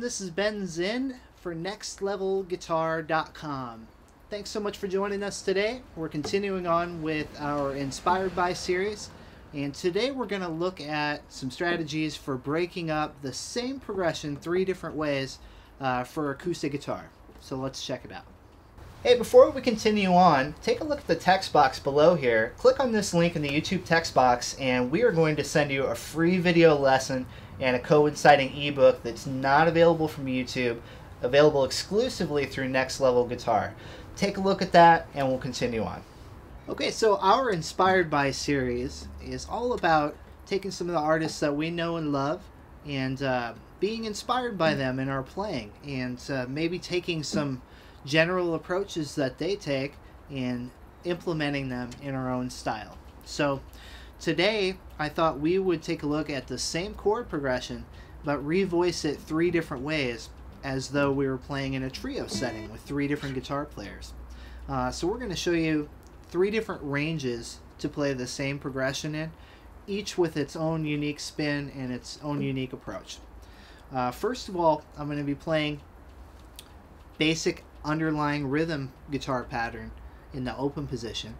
this is Ben Zinn for NextLevelGuitar.com. Thanks so much for joining us today. We're continuing on with our Inspired By series, and today we're going to look at some strategies for breaking up the same progression 3 different ways for acoustic guitar. So let's check it out. Hey, before we continue on, take a look at the text box below here. Click on this link in the YouTube text box and we are going to send you a free video lesson and a coinciding ebook that's not available from YouTube, available exclusively through Next Level Guitar. Take a look at that and we'll continue on. Okay, so our Inspired By series is all about taking some of the artists that we know and love and being inspired by them in our playing, and maybe taking some general approaches that they take and implementing them in our own style. So today I thought we would take a look at the same chord progression but revoice it 3 different ways, as though we were playing in a trio setting with 3 different guitar players. So we're going to show you 3 different ranges to play the same progression in, each with its own unique spin and its own unique approach. First of all, I'm going to be playing basic underlying rhythm guitar pattern in the open position.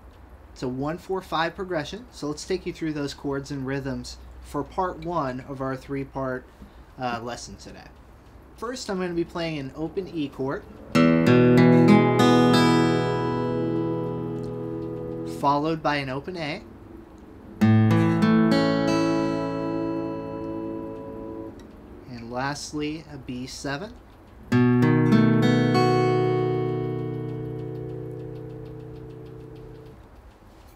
It's a 1-4-5 progression, so let's take you through those chords and rhythms for part 1 of our 3-part lesson today. First, I'm going to be playing an open E chord, followed by an open A, and lastly a B7.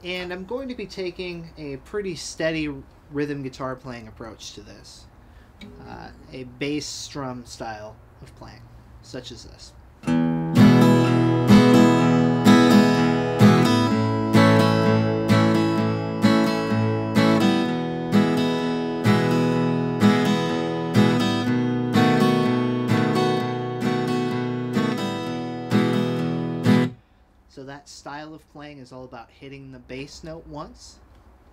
And I'm going to be taking a pretty steady rhythm guitar playing approach to this. A bass strum style of playing, such as this. So that style of playing is all about hitting the bass note once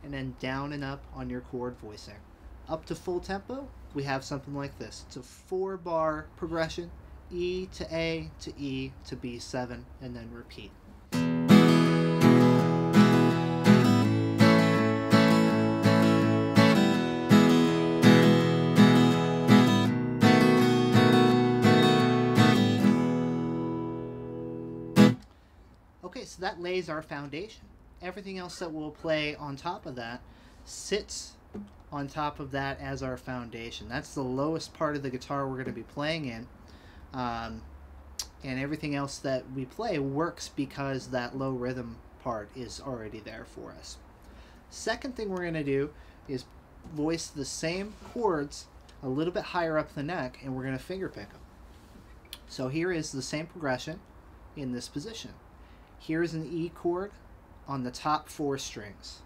and then down and up on your chord voicing. Up to full tempo, we have something like this. It's a 4-bar progression, E to A to E to B7, and then repeat. Okay, so that lays our foundation. Everything else that we'll play on top of that sits on top of that as our foundation. That's the lowest part of the guitar we're going to be playing in. And everything else that we play works because that low rhythm part is already there for us. Second thing we're going to do is voice the same chords a little bit higher up the neck, and we're going to finger pick them. So here is the same progression in this position. Here's an E chord on the top 4 strings.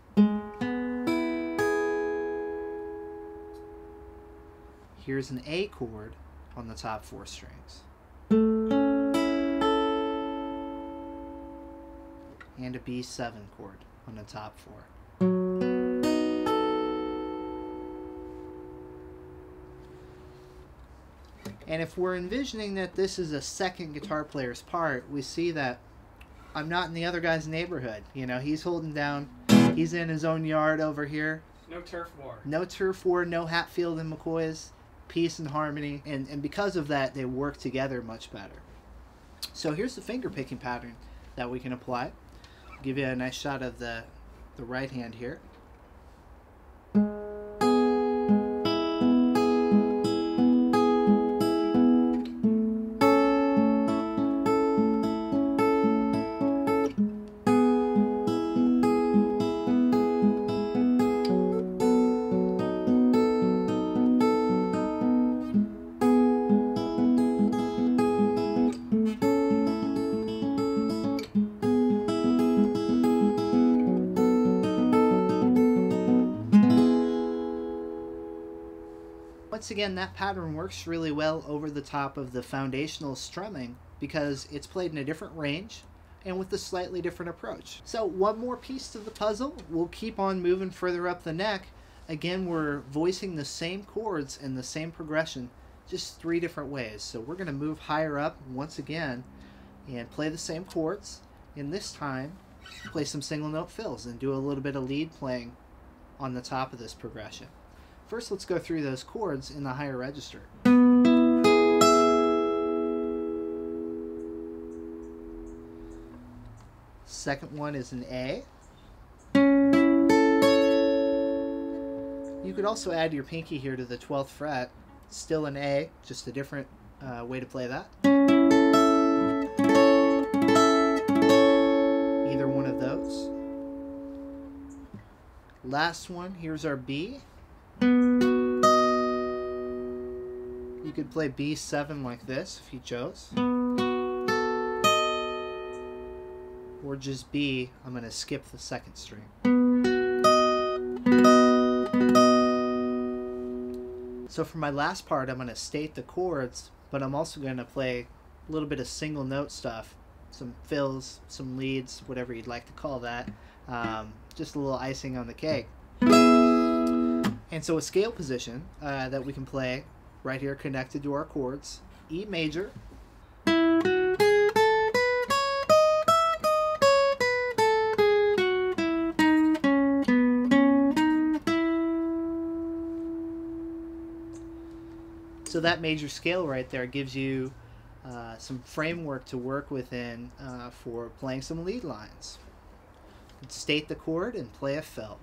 Here's an A chord on the top 4 strings. And a B7 chord on the top 4. And if we're envisioning that this is a second guitar player's part, we see that I'm not in the other guy's neighborhood. You know, he's holding down, he's in his own yard over here. No turf war. No turf war, no Hatfield and McCoys. Peace and harmony. And because of that, they work together much better. So here's the finger picking pattern that we can apply. I'll give you a nice shot of the right hand here. Once again, that pattern works really well over the top of the foundational strumming because it's played in a different range and with a slightly different approach. So one more piece to the puzzle. We'll keep on moving further up the neck. Again, we're voicing the same chords and the same progression just 3 different ways. So we're going to move higher up once again and play the same chords, and this time play some single note fills and do a little bit of lead playing on the top of this progression. First, let's go through those chords in the higher register. Second one is an A. You could also add your pinky here to the 12th fret. Still an A, just a different way to play that. Either one of those. Last one, here's our B. You could play B7 like this if you chose. Or just B. I'm going to skip the second string. So for my last part, I'm going to state the chords, but I'm also going to play a little bit of single note stuff, some fills, some leads, whatever you'd like to call that, just a little icing on the cake. And so a scale position that we can play right here connected to our chords, E major, so that major scale right there gives you some framework to work within for playing some lead lines. State the chord and play a fill.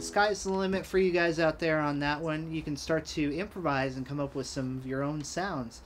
Sky's the limit for you guys out there on that one. You can start to improvise and come up with some of your own sounds.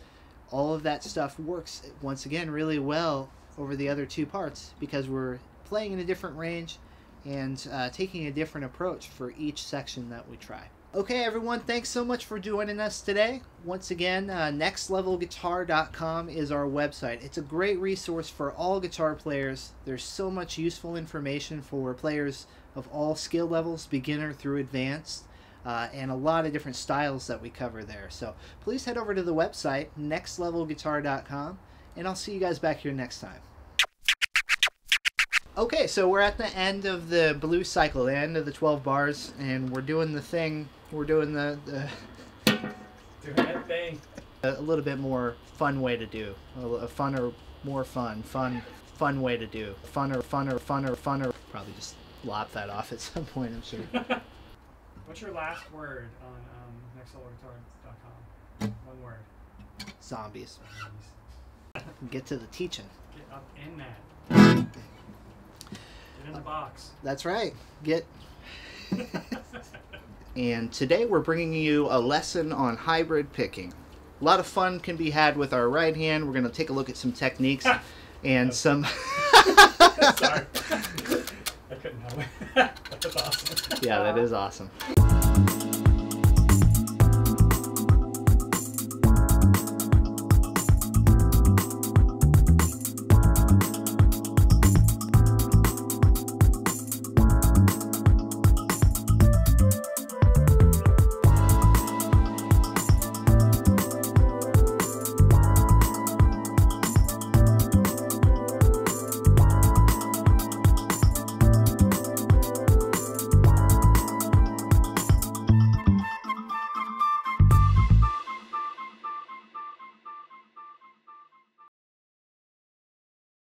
All of that stuff works, once again, really well over the other 2 parts because we're playing in a different range and taking a different approach for each section that we try. Okay, everyone, thanks so much for joining us today. Once again, nextlevelguitar.com is our website. It's a great resource for all guitar players. There's so much useful information for players of all skill levels, beginner through advanced, and a lot of different styles that we cover there. So please head over to the website, nextlevelguitar.com, and I'll see you guys back here next time. Okay, so we're at the end of the blues cycle, the end of the 12 bars, and we're doing the thing, we're doing the doing that thing. A little bit more fun way to do, a funner, more fun way to do, funner, probably just lop that off at some point, I'm sure. What's your last word on nextlevelguitar.com? One word. Zombies. Get to the teaching. Get up in that. Get in the box. That's right. Get. And today we're bringing you a lesson on hybrid picking. A lot of fun can be had with our right hand. We're going to take a look at some techniques and some... Sorry. I couldn't help it. That's awesome. Yeah, that is awesome.